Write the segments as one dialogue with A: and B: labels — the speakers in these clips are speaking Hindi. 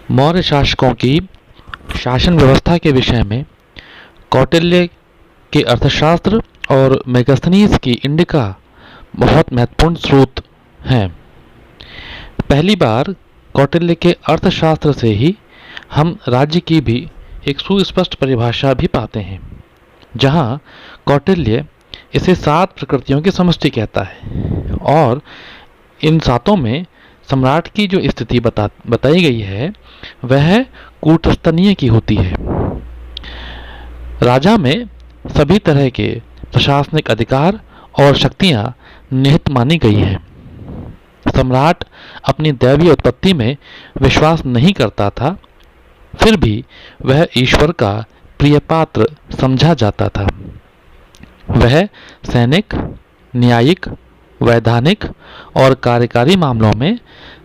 A: मौर्य शासकों की शासन व्यवस्था के विषय में कौटिल्य के अर्थशास्त्र और मेगास्थनीज की इंडिका बहुत महत्वपूर्ण स्रोत हैं। पहली बार कौटिल्य के अर्थशास्त्र से ही हम राज्य की भी एक सुस्पष्ट परिभाषा भी पाते हैं, जहां कौटिल्य इसे 7 प्रकृतियों की समष्टि कहता है और इन सातों में सम्राट की जो स्थिति बताई गई है वह कूटस्थनीय की होती है। राजा में सभी तरह के प्रशासनिक अधिकार और शक्तियां निहित मानी गई हैं। सम्राट अपनी दैवीय उत्पत्ति में विश्वास नहीं करता था, फिर भी वह ईश्वर का प्रिय पात्र समझा जाता था। वह सैनिक, न्यायिक, वैधानिक और कार्यकारी मामलों में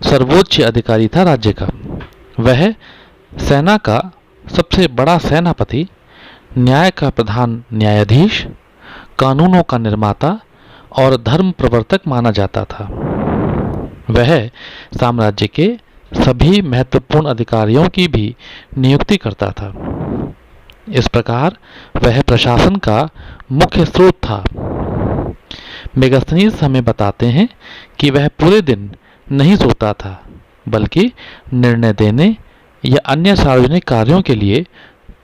A: सर्वोच्च अधिकारी था राज्य का। वह सेना का सबसे बड़ा सेनापति, न्याय का प्रधान न्यायाधीश, कानूनों का निर्माता और धर्म प्रवर्तक माना जाता था। वह साम्राज्य के सभी महत्वपूर्ण अधिकारियों की भी नियुक्ति करता था। इस प्रकार वह प्रशासन का मुख्य स्रोत था। मेगास्थनीज हमें बताते हैं कि वह पूरे दिन नहीं सोता था, बल्कि निर्णय देने या अन्य सार्वजनिक कार्यों के लिए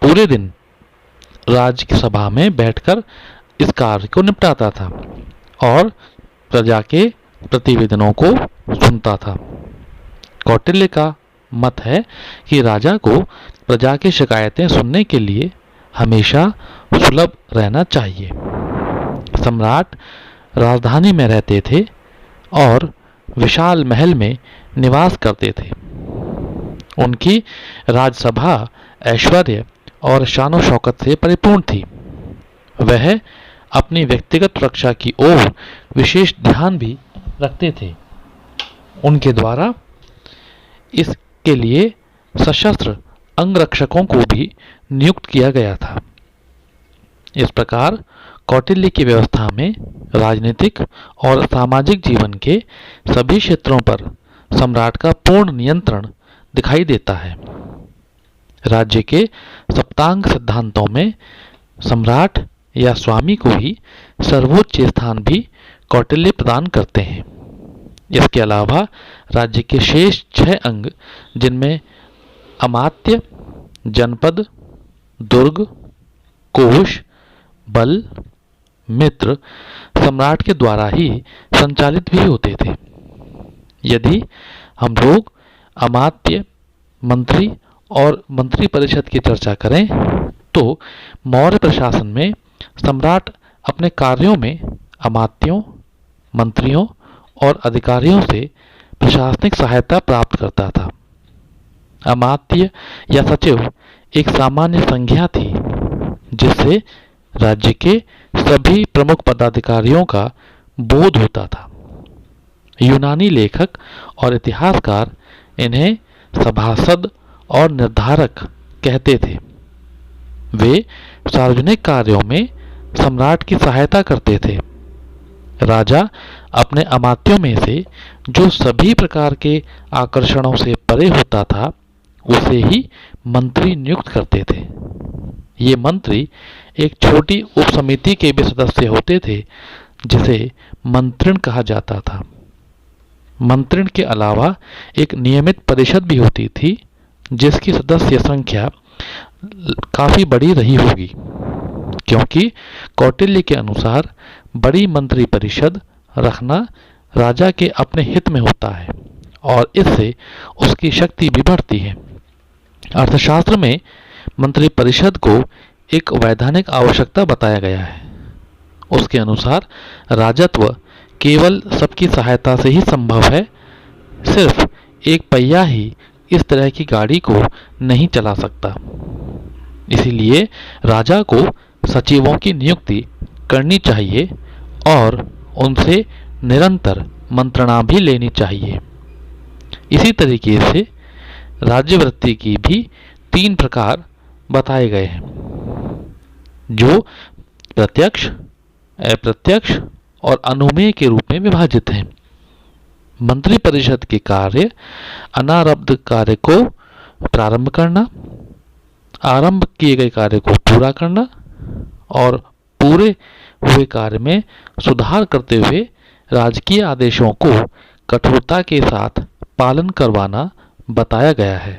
A: पूरे दिन राज्यसभा में बैठकर इस कार्य को निपटाता था और प्रजा के प्रतिवेदनों को सुनता था। कौटिल्य का मत है कि राजा को प्रजा की शिकायतें सुनने के लिए हमेशा सुलभ रहना चाहिए। सम्राट राजधानी में रहते थे और विशाल महल में निवास करते थे। उनकी राजसभा ऐश्वर्य और शानो शौकत से परिपूर्ण थी। वह अपनी व्यक्तिगत सुरक्षा की ओर विशेष ध्यान भी रखते थे। उनके द्वारा इसके लिए सशस्त्र अंगरक्षकों को भी नियुक्त किया गया था। इस प्रकार कौटिल्य की व्यवस्था में राजनीतिक और सामाजिक जीवन के सभी क्षेत्रों पर सम्राट का पूर्ण नियंत्रण दिखाई देता है। राज्य के सप्तांग सिद्धांतों में सम्राट या स्वामी को ही सर्वोच्च स्थान भी कौटिल्य प्रदान करते हैं। इसके अलावा राज्य के शेष 6 अंग, जिनमें अमात्य, जनपद, दुर्ग, कोष, बल, मित्र, सम्राट के द्वारा ही संचालित भी होते थे। यदि हम लोग अमात्य, मंत्री और मंत्री परिषद की चर्चा करें तो मौर्य प्रशासन में सम्राट अपने कार्यों में अमात्यों, मंत्रियों और अधिकारियों से प्रशासनिक सहायता प्राप्त करता था। अमात्य या सचिव एक सामान्य संज्ञा थी जिससे राज्य के सभी प्रमुख पदाधिकारियों का बोध होता था। यूनानी लेखक और इतिहासकार इन्हें सभासद और निर्धारक कहते थे। वे सार्वजनिक कार्यों में सम्राट की सहायता करते थे। राजा अपने अमात्यों में से जो सभी प्रकार के आकर्षणों से परे होता था उसे ही मंत्री नियुक्त करते थे। ये मंत्री एक छोटी उपसमिति के भी सदस्य होते थे जिसे मंत्रिण कहा जाता था। मंत्रिण के अलावा एक नियमित परिषद भी होती थी जिसकी सदस्य संख्या काफी बड़ी रही होगी, क्योंकि कौटिल्य के अनुसार बड़ी मंत्री परिषद रखना राजा के अपने हित में होता है और इससे उसकी शक्ति भी बढ़ती है। अर्थशास्त्र में मंत्री परिषद को एक वैधानिक आवश्यकता बताया गया है। उसके अनुसार राजत्व केवल सबकी सहायता से ही संभव है। सिर्फ एक पहिया ही इस तरह की गाड़ी को नहीं चला सकता। इसीलिए राजा को सचिवों की नियुक्ति करनी चाहिए और उनसे निरंतर मंत्रणा भी लेनी चाहिए। इसी तरीके से राज्यवृत्ति की भी 3 प्रकार बताए गए हैं, जो प्रत्यक्ष, अप्रत्यक्ष और अनुमेय के रूप में विभाजित हैं। मंत्री परिषद के कार्य अनारब्ध कार्य को प्रारंभ करना, आरंभ किए गए कार्य को पूरा करना और पूरे हुए कार्य में सुधार करते हुए राजकीय आदेशों को कठोरता के साथ पालन करवाना बताया गया है।